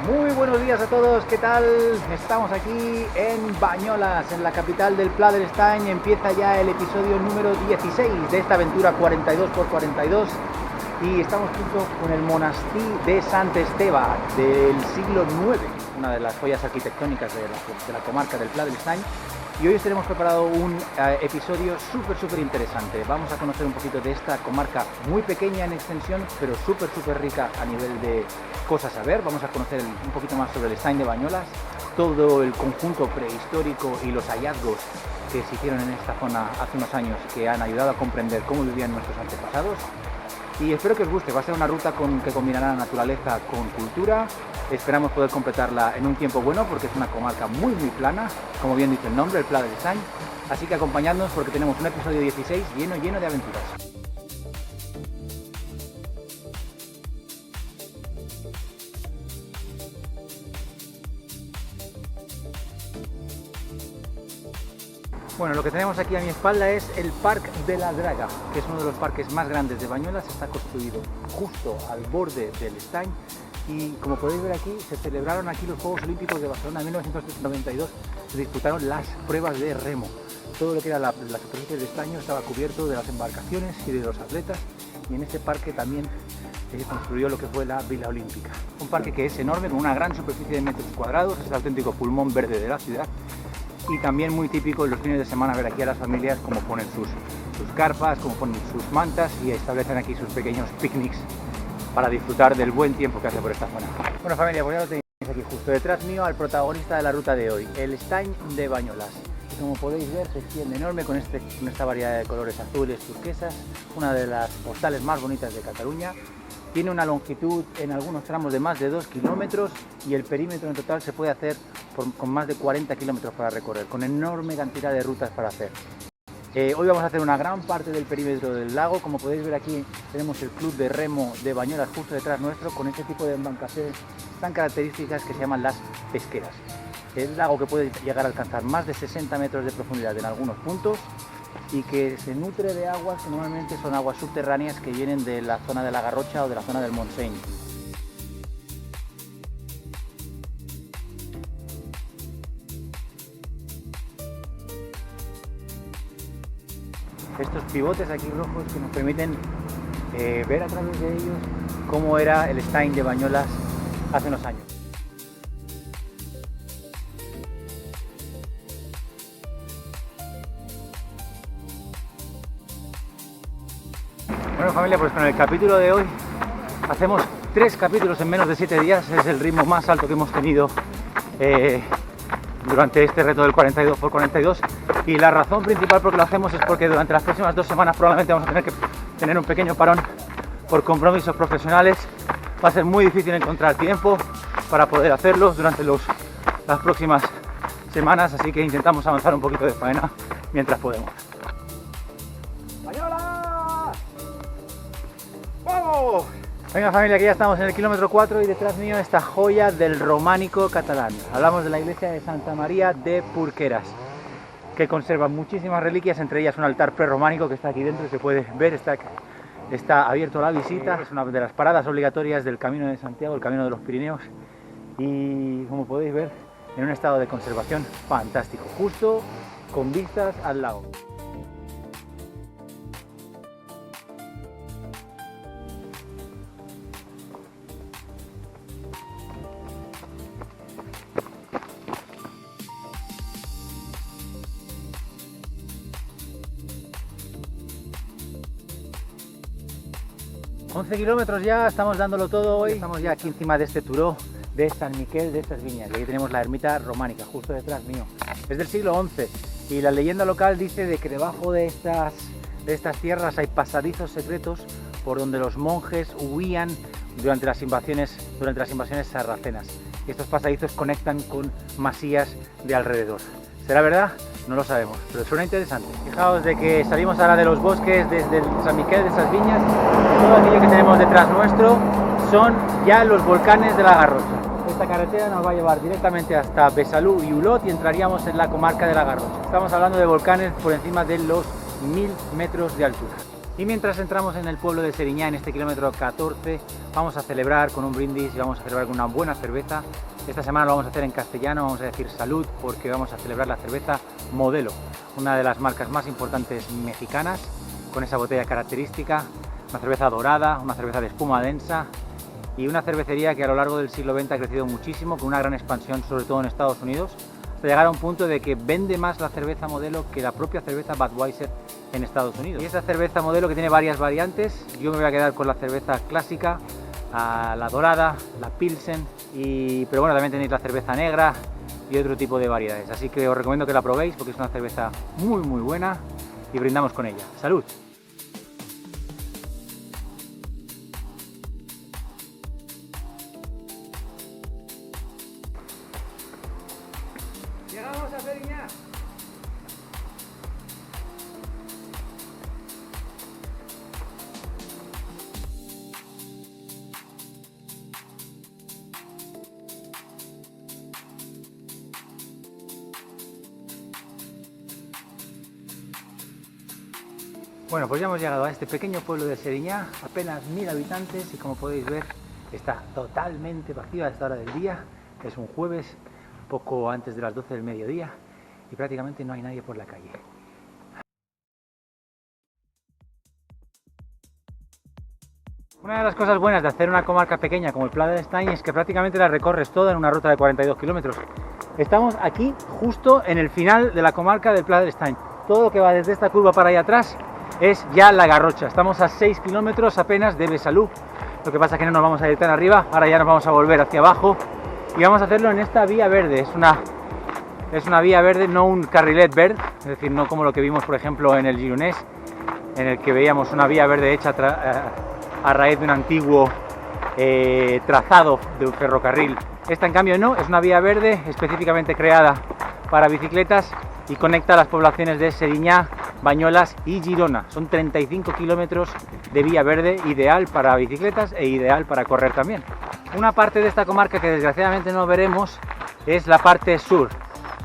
Muy buenos días a todos, ¿qué tal? Estamos aquí en Bañolas, en la capital del Pla del Estany. Empieza ya el episodio número 16 de esta aventura 42×42 y estamos junto con el monasterio de Sant Esteve del siglo IX, una de las joyas arquitectónicas de la comarca del Pla del Estany. Y hoy os tenemos preparado un episodio súper interesante. Vamos a conocer un poquito de esta comarca muy pequeña en extensión, pero súper rica a nivel de cosas a ver. Vamos a conocer un poquito más sobre el Estany de Bañolas, todo el conjunto prehistórico y los hallazgos que se hicieron en esta zona hace unos años, que han ayudado a comprender cómo vivían nuestros antepasados. Y espero que os guste. Va a ser una ruta que combinará naturaleza con cultura. Esperamos poder completarla en un tiempo bueno porque es una comarca muy plana, como bien dice el nombre, el Pla del Estany. Así que acompañadnos porque tenemos un episodio 16 lleno de aventuras. Bueno, lo que tenemos aquí a mi espalda es el Parc de la Draga, que es uno de los parques más grandes de Bañolas. Está construido justo al borde del Estany y, como podéis ver aquí, se celebraron aquí los Juegos Olímpicos de Barcelona en 1992. Se disputaron las pruebas de remo. Todo lo que era la superficie del estaño estaba cubierto de las embarcaciones y de los atletas, y en este parque también se construyó lo que fue la Vila Olímpica. Un parque que es enorme, con una gran superficie de metros cuadrados, es el auténtico pulmón verde de la ciudad. Y también muy típico en los fines de semana ver aquí a las familias cómo ponen sus carpas, cómo ponen sus mantas y establecen aquí sus pequeños picnics para disfrutar del buen tiempo que hace por esta zona. Bueno, familia, pues ya lo tenéis aquí justo detrás mío al protagonista de la ruta de hoy, el Estany de Bañolas. Y como podéis ver, se extiende enorme con esta variedad de colores azules, turquesas, una de las postales más bonitas de Cataluña. Tiene una longitud en algunos tramos de más de 2 kilómetros y el perímetro en total se puede hacer con más de 40 kilómetros para recorrer, con enorme cantidad de rutas para hacer. Hoy vamos a hacer una gran parte del perímetro del lago. Como podéis ver aquí tenemos el Club de Remo de Bañolas justo detrás nuestro, con este tipo de embarcaciones tan características que se llaman las pesqueras. Es un lago que puede llegar a alcanzar más de 60 metros de profundidad en algunos puntos y que se nutre de aguas que normalmente son aguas subterráneas que vienen de la zona de la Garrocha o de la zona del Montseny. Estos pivotes aquí rojos que nos permiten ver a través de ellos cómo era el Estany de Bañolas hace unos años. Bueno, familia, pues con el capítulo de hoy hacemos 3 capítulos en menos de 7 días. Es el ritmo más alto que hemos tenido durante este reto del 42×42, y la razón principal por que lo hacemos es porque durante las próximas 2 semanas probablemente vamos a tener que tener un pequeño parón por compromisos profesionales. Va a ser muy difícil encontrar tiempo para poder hacerlo durante las próximas semanas, así que intentamos avanzar un poquito de faena mientras podemos. ¡Bañolas! ¡Vamos! Venga, familia, que ya estamos en el kilómetro 4 y detrás mío esta joya del románico catalán. Hablamos de la iglesia de Santa María de Porqueras, que conserva muchísimas reliquias, entre ellas un altar prerrománico que está aquí dentro, se puede ver, está abierto a la visita. Es una de las paradas obligatorias del Camino de Santiago, el Camino de los Pirineos, y como podéis ver, en un estado de conservación fantástico, justo con vistas al lago. 11 kilómetros ya, estamos dándolo todo hoy. Estamos ya aquí encima de este turó de San Miquel de estas Viñas, y aquí tenemos la ermita románica justo detrás mío. Es del siglo XI y la leyenda local dice de que debajo de estas tierras hay pasadizos secretos por donde los monjes huían durante las invasiones sarracenas. Y estos pasadizos conectan con masías de alrededor. ¿Será verdad? No lo sabemos, pero suena interesante. Fijaos de que salimos ahora de los bosques desde San Miquel de esas Viñas, y todo aquello que tenemos detrás nuestro son ya los volcanes de la Garrocha. Esta carretera nos va a llevar directamente hasta Besalú y Olot y entraríamos en la comarca de la Garrocha. Estamos hablando de volcanes por encima de los 1000 metros de altura. Y mientras entramos en el pueblo de Seriñá, en este kilómetro 14, vamos a celebrar con un brindis y vamos a celebrar con una buena cerveza. Esta semana lo vamos a hacer en castellano, vamos a decir salud, porque vamos a celebrar la cerveza Modelo, una de las marcas más importantes mexicanas, con esa botella característica, una cerveza dorada, una cerveza de espuma densa y una cervecería que a lo largo del siglo XX ha crecido muchísimo, con una gran expansión, sobre todo en Estados Unidos, hasta llegar a un punto de que vende más la cerveza Modelo que la propia cerveza Budweiser en Estados Unidos. Y esa cerveza Modelo, que tiene varias variantes, yo me voy a quedar con la cerveza clásica, la dorada, la Pilsen, pero bueno, también tenéis la cerveza negra y otro tipo de variedades. Así que os recomiendo que la probéis porque es una cerveza muy buena y brindamos con ella. ¡Salud! ¡Llegamos a Seriñá! Bueno, pues ya hemos llegado a este pequeño pueblo de Seriñá, apenas 1000 habitantes y como podéis ver está totalmente vacío a esta hora del día. Es un jueves, poco antes de las 12 del mediodía y prácticamente no hay nadie por la calle. Una de las cosas buenas de hacer una comarca pequeña como el Pla del Estany es que prácticamente la recorres toda en una ruta de 42 kilómetros. Estamos aquí justo en el final de la comarca del Pla del Estany. Todo lo que va desde esta curva para allá atrás es ya La Garrocha. Estamos a 6 kilómetros apenas de Besalú. Lo que pasa es que no nos vamos a ir tan arriba, ahora ya nos vamos a volver hacia abajo y vamos a hacerlo en esta vía verde. Es una vía verde, no un carrilet verde, es decir, no como lo que vimos por ejemplo en el Gironès, en el que veíamos una vía verde hecha a raíz de un antiguo trazado de un ferrocarril. Esta en cambio no, es una vía verde específicamente creada para bicicletas y conecta las poblaciones de Seriñá, Bañolas y Girona. Son 35 kilómetros de vía verde, ideal para bicicletas e ideal para correr también. Una parte de esta comarca que desgraciadamente no veremos es la parte sur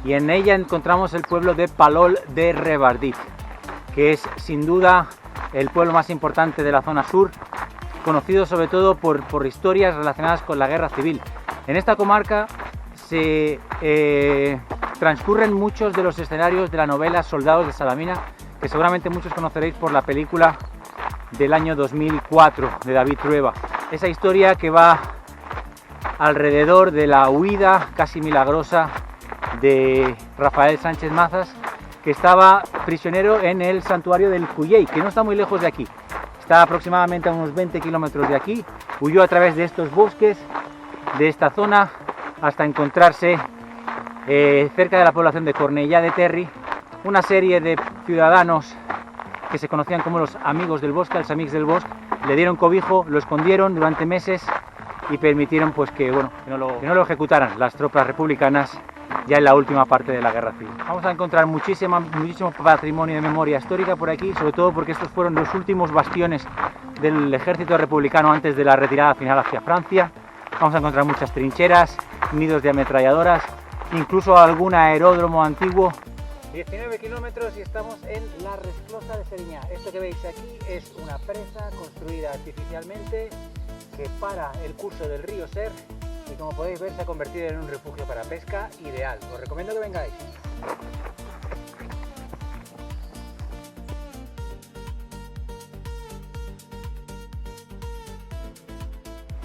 y en ella encontramos el pueblo de Palol de Revardit, que es sin duda el pueblo más importante de la zona sur, conocido sobre todo por historias relacionadas con la guerra civil. En esta comarca se transcurren muchos de los escenarios de la novela Soldados de Salamina, que seguramente muchos conoceréis por la película del año 2004 de David Trueba. Esa historia que va alrededor de la huida casi milagrosa de Rafael Sánchez Mazas, que estaba prisionero en el santuario del Cuyey, que no está muy lejos de aquí. Está aproximadamente a unos 20 kilómetros de aquí. Huyó a través de estos bosques, de esta zona, hasta encontrarse cerca de la población de Cornellà de Terri, una serie de ciudadanos que se conocían como los amigos del bosque, els amics del bosque, le dieron cobijo, lo escondieron durante meses y permitieron pues que no lo ejecutaran las tropas republicanas ya en la última parte de la guerra civil. Vamos a encontrar muchísimo patrimonio de memoria histórica por aquí, sobre todo porque estos fueron los últimos bastiones del ejército republicano antes de la retirada final hacia Francia. Vamos a encontrar muchas trincheras, nidos de ametralladoras, incluso algún aeródromo antiguo. 19 kilómetros y estamos en la resclosa de Seriñá. Esto que veis aquí es una presa construida artificialmente que para el curso del río Ser y como podéis ver se ha convertido en un refugio para pesca ideal. Os recomiendo que vengáis.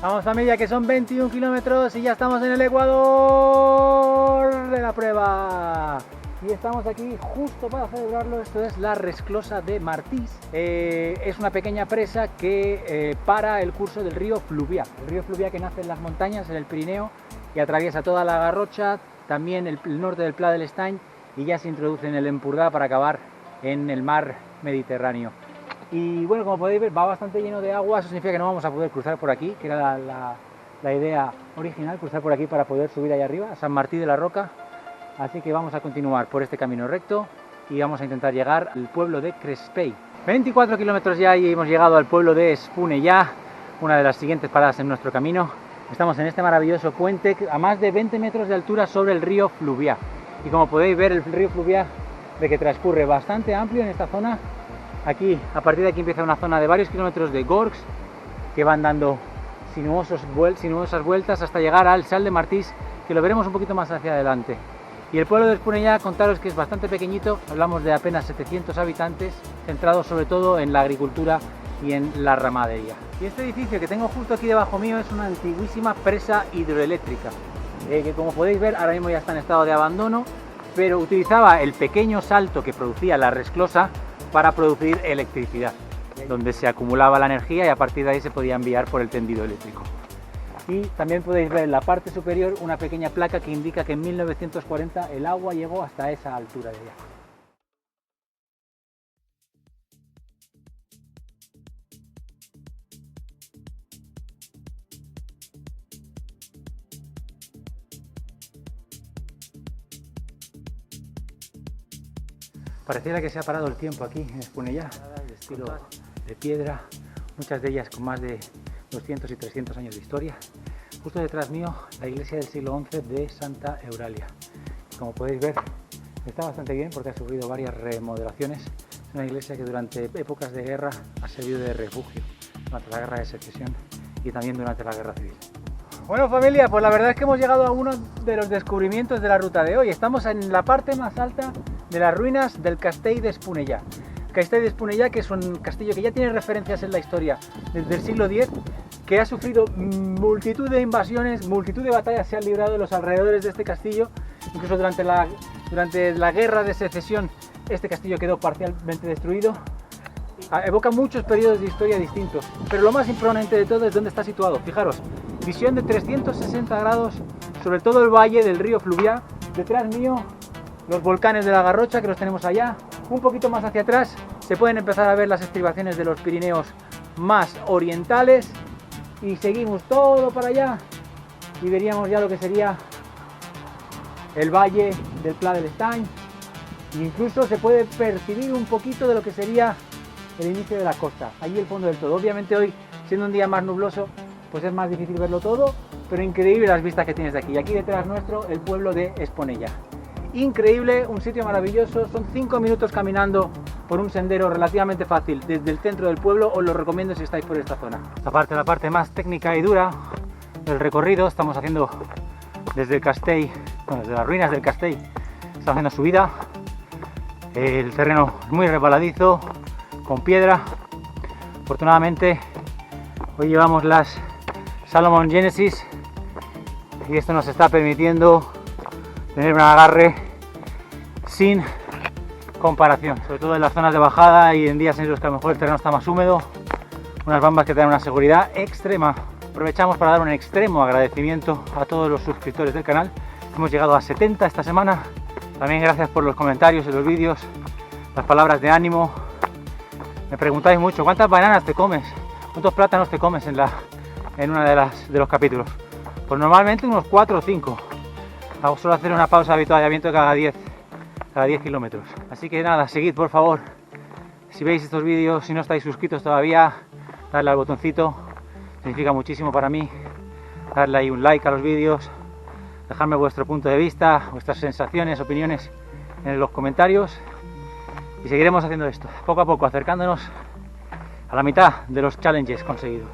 Vamos familia, que son 21 kilómetros y ya estamos en el ecuador de la prueba. Y estamos aquí justo para celebrarlo. Esto es la resclosa de Martís. Es una pequeña presa que para el curso del río Fluvià. El río Fluvià que nace en las montañas, en el Pirineo, y atraviesa toda la Garrocha, también el norte del Pla del Estany, y ya se introduce en el Empordà para acabar en el mar Mediterráneo. Y bueno, como podéis ver, va bastante lleno de agua. Eso significa que no vamos a poder cruzar por aquí, que era la idea original, cruzar por aquí para poder subir ahí arriba, a Sant Martí de la Roca. Así que vamos a continuar por este camino recto y vamos a intentar llegar al pueblo de Crespell. 24 kilómetros ya y hemos llegado al pueblo de Esponellà, una de las siguientes paradas en nuestro camino. Estamos en este maravilloso puente a más de 20 metros de altura sobre el río Fluvià. Y como podéis ver, el río Fluvià, de que transcurre bastante amplio en esta zona, Aquí, a partir de aquí empieza una zona de varios kilómetros de gorgs que van dando sinuosas vueltas hasta llegar al Salt de Martís, que lo veremos un poquito más hacia adelante. Y el pueblo de Esponellà, contaros que es bastante pequeñito, hablamos de apenas 700 habitantes, centrados sobre todo en la agricultura y en la ramadería. Y este edificio que tengo justo aquí debajo mío es una antiguísima presa hidroeléctrica, que como podéis ver ahora mismo ya está en estado de abandono, pero utilizaba el pequeño salto que producía la resclosa para producir electricidad, donde se acumulaba la energía y a partir de ahí se podía enviar por el tendido eléctrico. Y también podéis ver en la parte superior una pequeña placa que indica que en 1940 el agua llegó hasta esa altura de allá. Pareciera que se ha parado el tiempo aquí en Esponellà, de estilo de piedra, muchas de ellas con más de 200 y 300 años de historia. Justo detrás mío, la iglesia del siglo XI de Santa Eulalia. Como podéis ver, está bastante bien porque ha sufrido varias remodelaciones. Es una iglesia que durante épocas de guerra ha servido de refugio, durante la guerra de secesión y también durante la guerra civil. Bueno, familia, pues la verdad es que hemos llegado a uno de los descubrimientos de la ruta de hoy. Estamos en la parte más alta de las ruinas del Castell d'Esponellà. Castell d'Esponellà, que es un castillo que ya tiene referencias en la historia desde el siglo X, que ha sufrido multitud de invasiones, multitud de batallas se han librado en los alrededores de este castillo. Incluso durante la guerra de secesión este castillo quedó parcialmente destruido. Evoca muchos periodos de historia distintos, pero lo más imponente de todo es dónde está situado. Fijaros, visión de 360 grados sobre todo el valle del río Fluvià. Detrás mío los volcanes de la Garrocha, que los tenemos allá. Un poquito más hacia atrás se pueden empezar a ver las estribaciones de los Pirineos más orientales, y seguimos todo para allá y veríamos ya lo que sería el valle del Pla de l'Estany. Incluso se puede percibir un poquito de lo que sería el inicio de la costa, allí el fondo del todo. Obviamente hoy, siendo un día más nubloso, pues es más difícil verlo todo, pero increíble las vistas que tienes de aquí. Y aquí detrás nuestro, el pueblo de Esponellà. Increíble, un sitio maravilloso, son 5 minutos caminando por un sendero relativamente fácil desde el centro del pueblo. Os lo recomiendo si estáis por esta zona. La parte más técnica y dura del recorrido, estamos haciendo desde el castell, bueno, desde las ruinas del castell, estamos haciendo subida. El terreno es muy resbaladizo, con piedra. Afortunadamente hoy llevamos las Salomon Genesis y esto nos está permitiendo tener un agarre sin comparación, sobre todo en las zonas de bajada y en días en los que a lo mejor el terreno está más húmedo. Unas bambas que te dan una seguridad extrema. Aprovechamos para dar un extremo agradecimiento a todos los suscriptores del canal. Hemos llegado a 70 esta semana. También gracias por los comentarios en los vídeos, las palabras de ánimo. Me preguntáis mucho, ¿cuántas bananas te comes? ¿Cuántos plátanos te comes en una de los capítulos? Pues normalmente unos 4 o 5. Suelo hacer una pausa de avituallamiento cada 10 kilómetros. Así que nada, seguid por favor. Si veis estos vídeos, si no estáis suscritos todavía, darle al botoncito, significa muchísimo para mí. Darle ahí un like a los vídeos, dejadme vuestro punto de vista, vuestras sensaciones, opiniones en los comentarios. Y seguiremos haciendo esto, poco a poco, acercándonos a la mitad de los challenges conseguidos.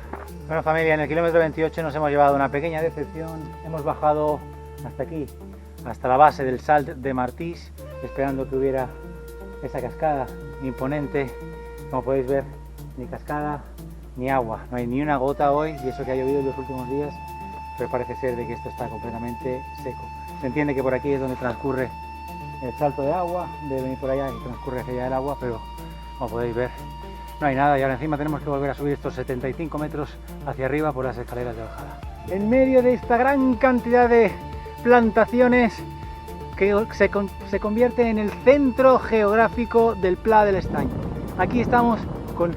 Bueno familia, en el kilómetro 28 nos hemos llevado una pequeña decepción. Hemos bajado hasta aquí, hasta la base del Salt de Martís, esperando que hubiera esa cascada imponente. Como podéis ver, ni cascada ni agua, no hay ni una gota hoy, y eso que ha llovido en los últimos días, pero parece ser de que esto está completamente seco. Se entiende que por aquí es donde transcurre el salto de agua, debe venir por allá y transcurre hacia allá el agua, pero como podéis ver no hay nada, y ahora encima tenemos que volver a subir estos 75 metros hacia arriba por las escaleras de bajada. En medio de esta gran cantidad de plantaciones que se convierte en el centro geográfico del Pla de l'Estany. Aquí estamos con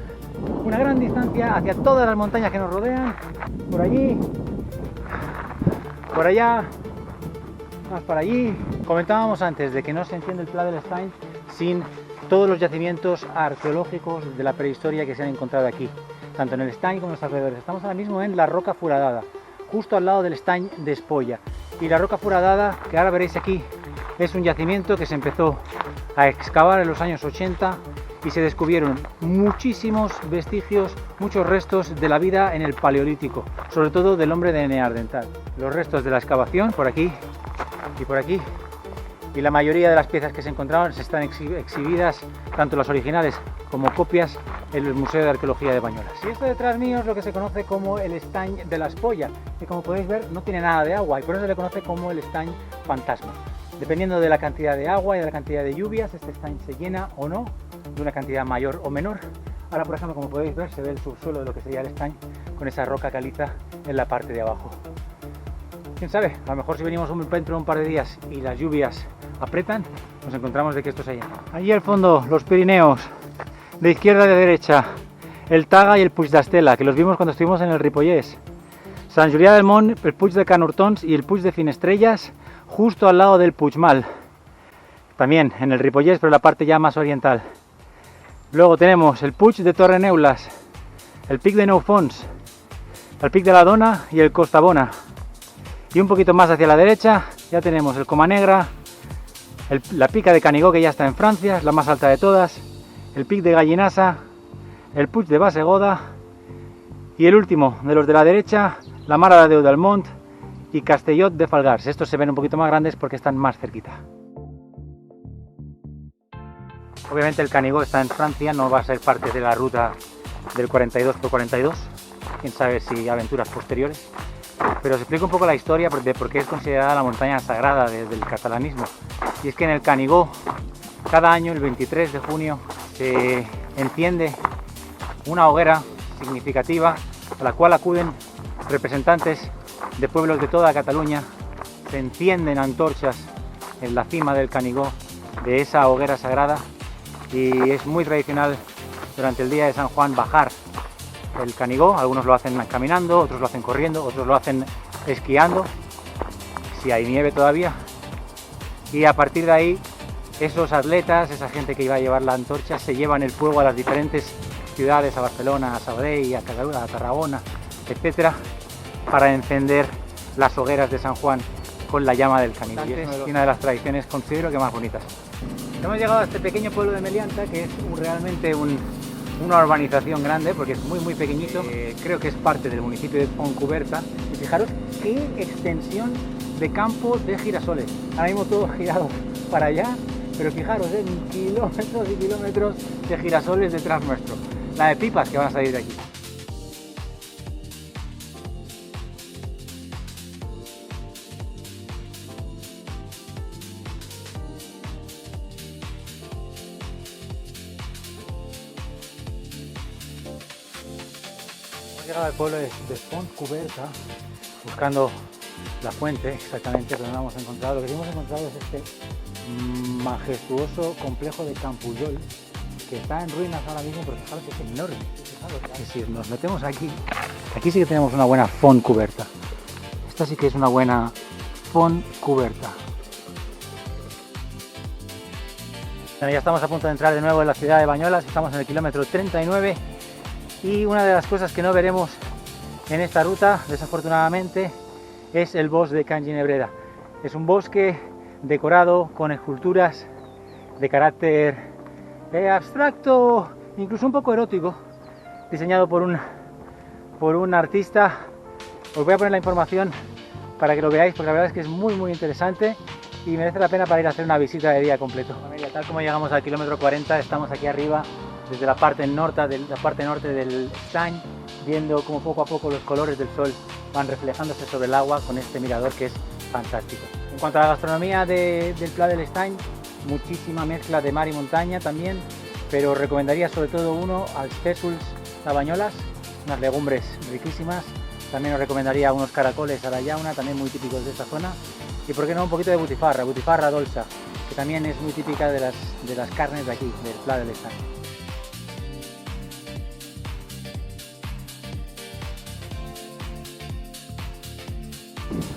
una gran distancia hacia todas las montañas que nos rodean, por allí, por allá, más para allí. Comentábamos antes de que no se entiende el Pla de l'Estany sin todos los yacimientos arqueológicos de la prehistoria que se han encontrado aquí, tanto en el Estany como en los alrededores. Estamos ahora mismo en la Roca Foradada, justo al lado del Estany d'Espolla. Y la Roca Foradada, que ahora veréis aquí, es un yacimiento que se empezó a excavar en los años 80 y se descubrieron muchísimos vestigios, muchos restos de la vida en el Paleolítico, sobre todo del hombre de Neandertal. Los restos de la excavación por aquí y por aquí, y la mayoría de las piezas que se encontraron están exhibidas, tanto las originales como copias, en el Museo de Arqueología de Bañolas. Y esto detrás mío es lo que se conoce como el estany de la Espolla, que como podéis ver no tiene nada de agua y por eso se le conoce como el estany fantasma. Dependiendo de la cantidad de agua y de la cantidad de lluvias, este estany se llena o no, de una cantidad mayor o menor. Ahora, por ejemplo, como podéis ver, se ve el subsuelo de lo que sería el estany con esa roca caliza en la parte de abajo. Quién sabe, a lo mejor si venimos dentro de un par de días y las lluvias apretan, nos encontramos de que esto se llena. Allí al fondo, los Pirineos, de izquierda a derecha, el Taga y el Puig d'Astela, que los vimos cuando estuvimos en el Ripollès. Sant Julià del Mont, el Puig de Canurtons y el Puig de Finestrelles, justo al lado del Puigmal, también en el Ripollès, pero en la parte ya más oriental. Luego tenemos el Puig de Torreneulas, el Pic de Nou Fons, el Pic de la Dona y el Costabona. Y un poquito más hacia la derecha ya tenemos el Comanegra, la Pica de Canigó, que ya está en Francia, es la más alta de todas, el Pic de Gallinassa, el Puig de Bassegoda y el último de los de la derecha, la Mara de Déu del Mont y Castellot de Falgars. Estos se ven un poquito más grandes porque están más cerquita. Obviamente el Canigó está en Francia, no va a ser parte de la ruta del 42×42, quién sabe si aventuras posteriores. Pero os explico un poco la historia de por qué es considerada la montaña sagrada del catalanismo. Y es que en el Canigó, cada año, el 23 de junio, se enciende una hoguera significativa a la cual acuden representantes de pueblos de toda Cataluña. Se encienden antorchas en la cima del Canigó de esa hoguera sagrada y es muy tradicional durante el día de San Juan bajar el Canigó. Algunos lo hacen caminando, otros lo hacen corriendo, otros lo hacen esquiando, si hay nieve todavía. Y a partir de ahí, esos atletas, esa gente que iba a llevar la antorcha, se llevan el fuego a las diferentes ciudades, a Barcelona, a Sabadell, a Tarragona, etcétera, para encender las hogueras de San Juan con la llama del Canigó. Y es una de las tradiciones, considero, que más bonitas. Hemos llegado a este pequeño pueblo de Melianta, que es realmente una urbanización grande, porque es muy pequeñito. Creo que es parte del municipio de Fontcuberta. Y fijaros qué extensión de campo de girasoles. Ahora mismo todo girado para allá, pero fijaros, kilómetros y kilómetros de girasoles detrás nuestro. La de pipas que van a salir de aquí. Hemos llegado al pueblo de Fontcuberta buscando la fuente exactamente, pero no la hemos encontrado. Lo que sí hemos encontrado es este majestuoso complejo de Campuyol, que está en ruinas ahora mismo, pero fijaros que es enorme. Fijaros que si nos metemos aquí sí que tenemos una buena Fontcuberta. Esta sí que es una buena Fontcuberta. Bueno, ya estamos a punto de entrar de nuevo en la ciudad de Bañolas, estamos en el kilómetro 39 y una de las cosas que no veremos en esta ruta, desafortunadamente, es el bosque de Can Ginebrera. Es un bosque decorado con esculturas de carácter abstracto, incluso un poco erótico, diseñado por un artista. Os voy a poner la información para que lo veáis, porque la verdad es que es muy interesante y merece la pena para ir a hacer una visita de día completo. Tal como llegamos al kilómetro 40, estamos aquí arriba, desde la parte norte del estany, viendo cómo poco a poco los colores del sol van reflejándose sobre el agua con este mirador que es fantástico. En cuanto a la gastronomía del Pla del Estany, muchísima mezcla de mar y montaña también, pero recomendaría sobre todo uno als pèsols de Bañolas, unas legumbres riquísimas. También os recomendaría unos caracoles a la llauna, también muy típicos de esta zona. Y por qué no un poquito de butifarra dolça, que también es muy típica de las carnes de aquí, del Pla del Estany.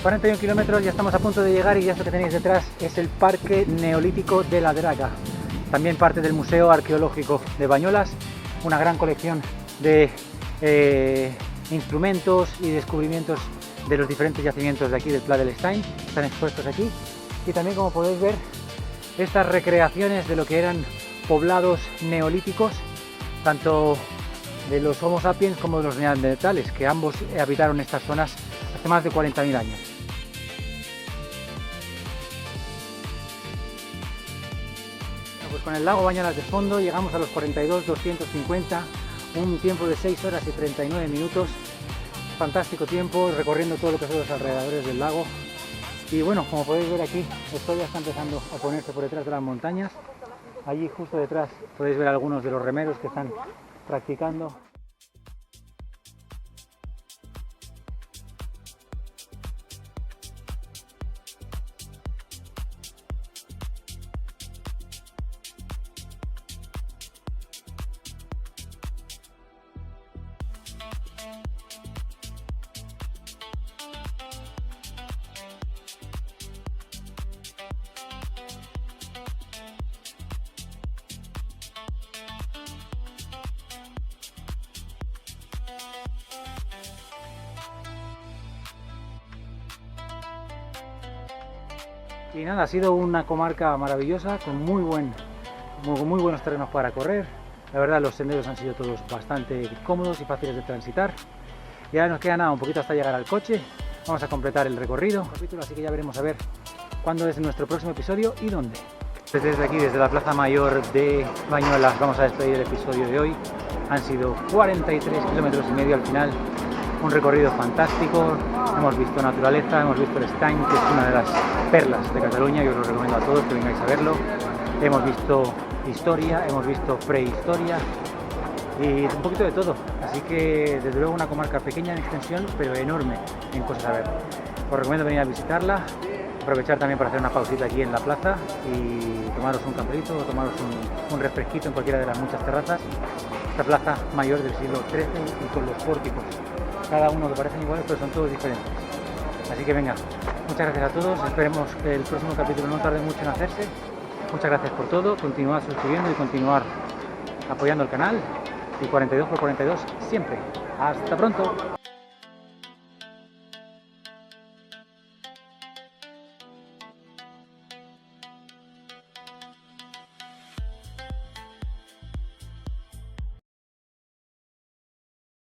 41 kilómetros, ya estamos a punto de llegar y esto que tenéis detrás es el Parque Neolítico de la Draga, también parte del Museo Arqueológico de Bañolas, una gran colección de instrumentos y descubrimientos de los diferentes yacimientos de aquí del Pla del Estany, están expuestos aquí, y también, como podéis ver, estas recreaciones de lo que eran poblados neolíticos, tanto de los Homo sapiens como de los neandertales, que ambos habitaron estas zonas hace más de 40.000 años. Pues con el lago Bañolas de fondo llegamos a los 42.250, un tiempo de 6 horas y 39 minutos, fantástico tiempo recorriendo todo lo que son los alrededores del lago. Y bueno, como podéis ver aquí, el sol ya está empezando a ponerse por detrás de las montañas. Allí justo detrás podéis ver algunos de los remeros que están practicando. Y nada, ha sido una comarca maravillosa, con muy buenos terrenos para correr. La verdad, los senderos han sido todos bastante cómodos y fáciles de transitar. Y ahora nos queda nada, un poquito hasta llegar al coche. Vamos a completar el recorrido, así que ya veremos a ver cuándo es nuestro próximo episodio y dónde. Desde aquí, desde la Plaza Mayor de Bañolas, vamos a despedir el episodio de hoy. Han sido 43,5 kilómetros al final. Un recorrido fantástico, hemos visto naturaleza, hemos visto el Estany, que es una de las perlas de Cataluña, yo os lo recomiendo a todos que vengáis a verlo. Hemos visto historia, hemos visto prehistoria y un poquito de todo, así que desde luego una comarca pequeña en extensión, pero enorme en cosas a ver. Os recomiendo venir a visitarla, aprovechar también para hacer una pausita aquí en la plaza y tomaros un cafelito o tomaros un refresquito en cualquiera de las muchas terrazas. Esta plaza mayor del siglo XIII y con los pórticos, cada uno que parecen iguales pero son todos diferentes. Así que venga, muchas gracias a todos, esperemos que el próximo capítulo no tarde mucho en hacerse. Muchas gracias por todo, continuad suscribiendo y continuar apoyando el canal, y 42 por 42 siempre. Hasta pronto.